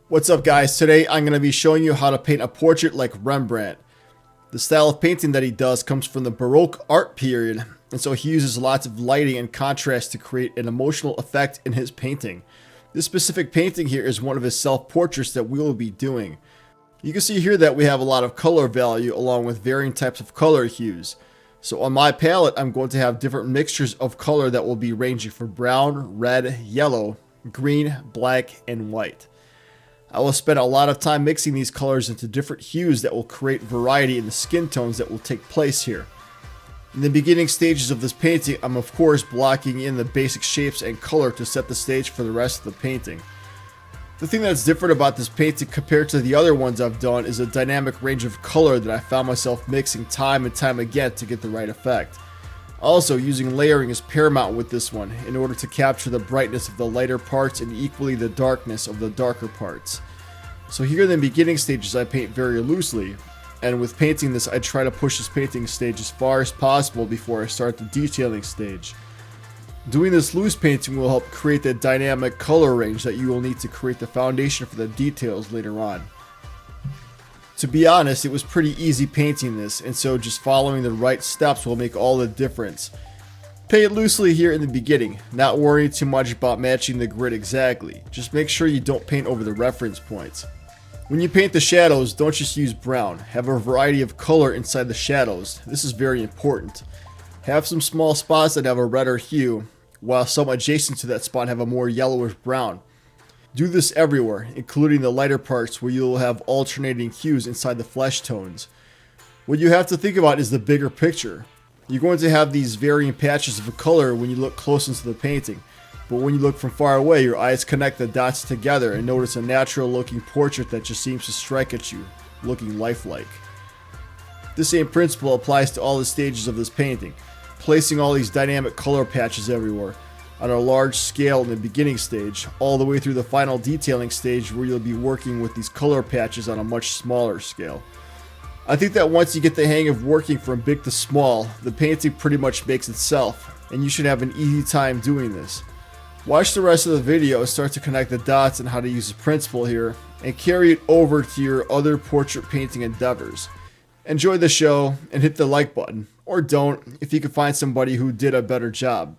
What's up guys, today I'm going to be showing you how to paint a portrait like Rembrandt. The style of painting that he does comes from the Baroque art period, and so he uses lots of lighting and contrast to create an emotional effect in his painting. This specific painting here is one of his self-portraits that we will be doing. You can see here that we have a lot of color value along with varying types of color hues. So on my palette I'm going to have different mixtures of color that will be ranging from brown, red, yellow, green, black, and white. I will spend a lot of time mixing these colors into different hues that will create variety in the skin tones that will take place here. In the beginning stages of this painting, I'm of course blocking in the basic shapes and color to set the stage for the rest of the painting. The thing that's different about this painting compared to the other ones I've done is a dynamic range of color that I found myself mixing time and time again to get the right effect. Also, using layering is paramount with this one in order to capture the brightness of the lighter parts and equally the darkness of the darker parts. So here in the beginning stages I paint very loosely, and with painting this I try to push this painting stage as far as possible before I start the detailing stage. Doing this loose painting will help create the dynamic color range that you will need to create the foundation for the details later on. To be honest, it was pretty easy painting this, and so just following the right steps will make all the difference. Paint loosely here in the beginning, not worrying too much about matching the grid exactly. Just make sure you don't paint over the reference points. When you paint the shadows, don't just use brown. Have a variety of color inside the shadows. This is very important. Have some small spots that have a redder hue, while some adjacent to that spot have a more yellowish brown. Do this everywhere, including the lighter parts where you will have alternating hues inside the flesh tones. What you have to think about is the bigger picture. You're going to have these varying patches of color when you look close into the painting, but when you look from far away, your eyes connect the dots together and notice a natural looking portrait that just seems to strike at you, looking lifelike. This same principle applies to all the stages of this painting, placing all these dynamic color patches everywhere, on a large scale in the beginning stage, all the way through the final detailing stage where you'll be working with these color patches on a much smaller scale. I think that once you get the hang of working from big to small, the painting pretty much makes itself, and you should have an easy time doing this. Watch the rest of the video and start to connect the dots on how to use the principle here, and carry it over to your other portrait painting endeavors. Enjoy the show, and hit the like button, or don't if you can find somebody who did a better job.